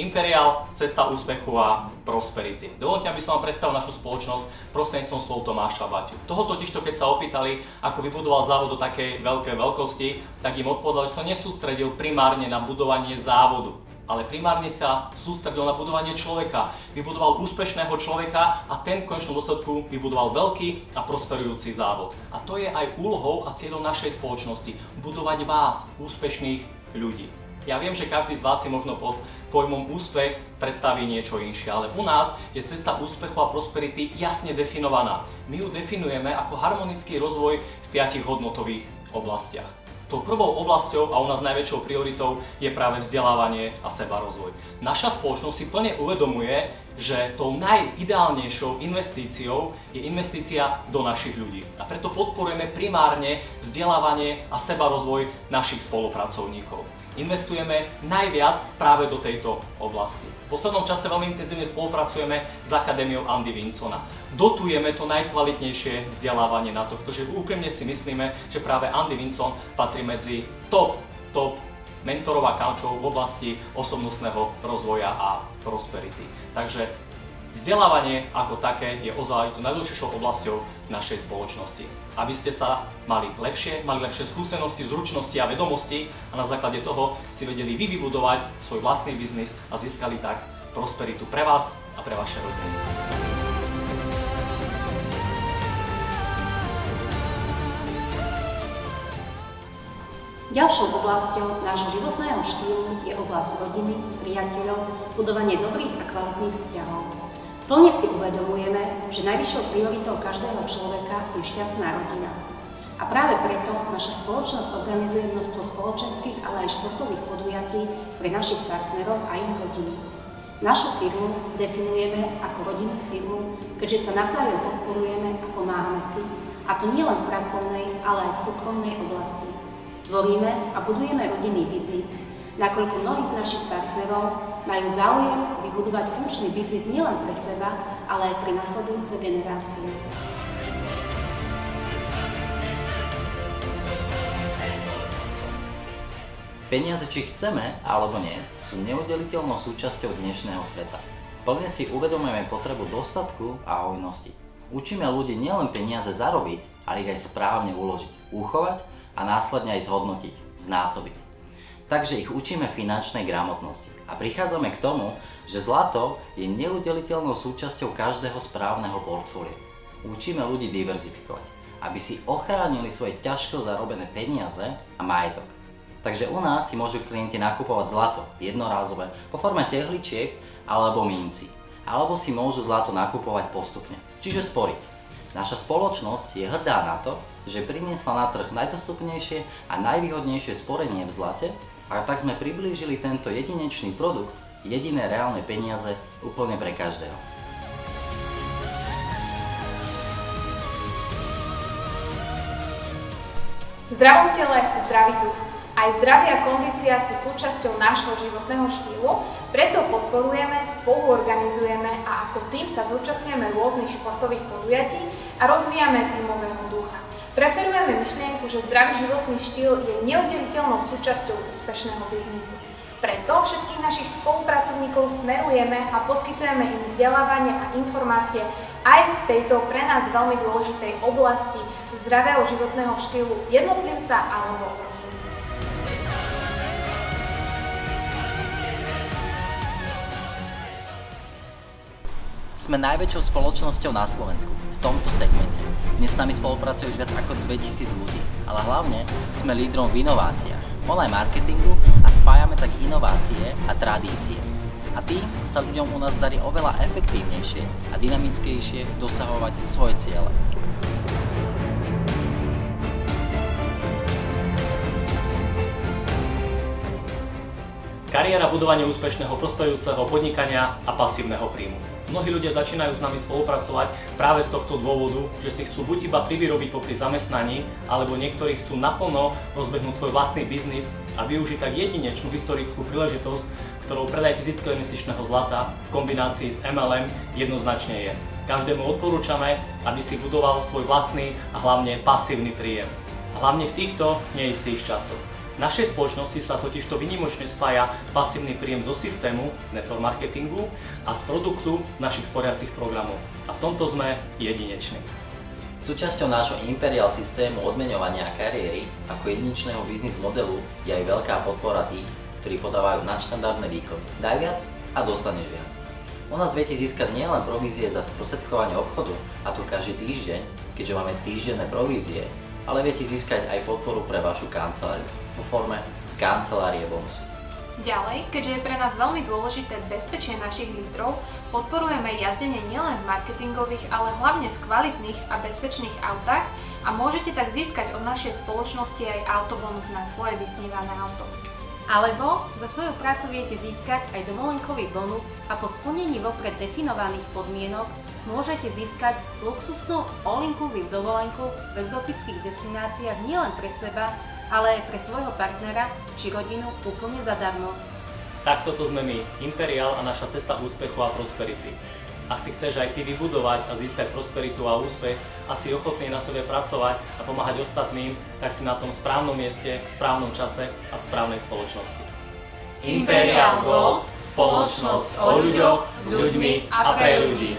Imperial, cesta úspechu a prosperity. Dovoľte, aby som vám predstavil našu spoločnosť prostredníctvom slov Tomáša Baťu. Toho totižto, keď sa opýtali, ako vybudoval závod do takej veľkej veľkosti, tak im odpovedal, že sa nesústredil primárne na budovanie závodu, ale primárne sa sústredil na budovanie človeka. Vybudoval úspešného človeka a ten v konečnom dôsledku vybudoval veľký a prosperujúci závod. A to je aj úlohou a cieľom našej spoločnosti. Budovať vás, úspešných ľudí. Ja viem, že každý z vás si možno pod pojmom úspech predstaví niečo inšie, ale u nás je cesta úspechu a prosperity jasne definovaná. My ju definujeme ako harmonický rozvoj v 5 hodnotových oblastiach. Tou prvou oblasťou a u nás najväčšou prioritou je práve vzdelávanie a sebarozvoj. Naša spoločnosť si plne uvedomuje, že tou najideálnejšou investíciou je investícia do našich ľudí. A preto podporujeme primárne vzdelávanie a sebarozvoj našich spolupracovníkov. Investujeme najviac práve do tejto oblasti. V poslednom čase veľmi intenzívne spolupracujeme s Akadémiou Andy Vincona. Dotujeme to najkvalitnejšie vzdelávanie na to, pretože úprimne si myslíme, že práve Andy Vinson patrí medzi top mentorov a kaučov v oblasti osobnostného rozvoja a prosperity. Takže vzdelávanie ako také je ozaj najdôležitejšou oblasťou našej spoločnosti. Aby ste sa mali lepšie skúsenosti, zručnosti a vedomosti a na základe toho si vedeli vy vybudovať svoj vlastný biznis a získali tak prosperitu pre vás a pre vaše rodiny. Ďalšou oblasťou nášho životného štýlu je oblasť rodiny, priateľov, budovanie dobrých a kvalitných vzťahov. Plne si uvedomujeme, že najvyššou prioritou každého človeka je šťastná rodina. A práve preto naša spoločnosť organizuje množstvo spoločenských, ale aj športových podujatí pre našich partnerov a ich rodiny. Našu firmu definujeme ako rodinnú firmu, keďže sa navzájom podporujeme a pomáhame si, a to nielen v pracovnej, ale aj v súkromnej oblasti. Tvoríme a budujeme rodinný biznis, nakoľko mnohí z našich partnerov majú záujem vybudovať funkčný biznis nielen pre seba, ale aj pre nasledujúce generácie. Peniaze, či chceme alebo nie, sú neoddeliteľnou súčasťou dnešného sveta. Plne si uvedomujeme potrebu dostatku a hojnosti. Učíme ľudí nielen peniaze zarobiť, ale ich aj správne uložiť, uchovať a následne aj zhodnotiť, znásobiť. Takže ich učíme finančnej gramotnosti a prichádzame k tomu, že zlato je neudeliteľnou súčasťou každého správneho portfólia. Učíme ľudí diverzifikovať, aby si ochránili svoje ťažko zarobené peniaze a majetok. Takže u nás si môžu klienti nakupovať zlato jednorázové po forme tehličiek alebo mincí, alebo si môžu zlato nakupovať postupne, čiže sporiť. Naša spoločnosť je hrdá na to, že priniesla na trh najdostupnejšie a najvýhodnejšie sporenie v zlate, a tak sme priblížili tento jedinečný produkt, jediné reálne peniaze, úplne pre každého. V zdravom tele, zdravý duch. Aj zdravie a kondícia sú súčasťou nášho životného štýlu, preto podporujeme, spoluorganizujeme a ako tým sa zúčastňujeme rôznych športových podujatí a rozvíjame tímového ducha. Preferujeme myšlienku, že zdravý životný štýl je neoddeliteľnou súčasťou úspešného biznisu. Preto všetkých našich spolupracovníkov smerujeme a poskytujeme im vzdelávanie a informácie aj v tejto pre nás veľmi dôležitej oblasti zdravého životného štýlu jednotlivca alebo rodiny. Sme najväčšou spoločnosťou na Slovensku v tomto segmente. Dnes s nami spolupracuje už viac ako 2000 ľudí, ale hlavne sme lídrom v inováciách, online marketingu a spájame tak inovácie a tradície. A tým sa ľuďom u nás darí oveľa efektívnejšie a dynamickejšie dosahovať svoje ciele. Kariéra, budovanie úspešného, prosperujúceho podnikania a pasívneho príjmu. Mnohí ľudia začínajú s nami spolupracovať práve z tohto dôvodu, že si chcú buď iba privyrobiť popri zamestnaní, alebo niektorí chcú naplno rozbehnúť svoj vlastný biznis a využiť tak jedinečnú historickú príležitosť, ktorou predaj fyzického investičného zlata v kombinácii s MLM jednoznačne je. Každému odporúčame, aby si budoval svoj vlastný a hlavne pasívny príjem. A hlavne v týchto neistých časoch. V našej spoločnosti sa totižto výnimočne spája pasívny príjem zo systému, z network marketingu a z produktu našich sporiacich programov. A v tomto sme jedineční. Súčasťou nášho Imperial systému odmeňovania a kariéry ako jedinečného biznis modelu je aj veľká podpora tých, ktorí podávajú nadštandardné výkony. Daj viac a dostaneš viac. U nás viete získať nielen provízie za sprostredkovanie obchodu, a to každý týždeň, keďže máme týždenné provízie, ale viete získať aj podporu pre vašu kanceláriu vo forme kancelárie bonusu. Ďalej, keďže je pre nás veľmi dôležité bezpečie našich lídrov, podporujeme jazdenie nielen v marketingových, ale hlavne v kvalitných a bezpečných autách a môžete tak získať od našej spoločnosti aj autobonus na svoje vysnívané auto. Alebo za svoju prácu viete získať aj dovolenkový bonus a po splnení vopred definovaných podmienok môžete získať luxusnú all-inclusive dovolenku v exotických destináciách nielen pre seba, ale aj pre svojho partnera či rodinu úplne zadarmo. Tak toto sme my, Imperial a naša cesta úspechu a prosperity. Ak si chceš aj ty vybudovať a získať prosperitu a úspech a si ochotný na sebe pracovať a pomáhať ostatným, tak si na tom správnom mieste, v správnom čase a v správnej spoločnosti. Imperial Gold, spoločnosť o ľuďoch, s ľuďmi a pre ľudí.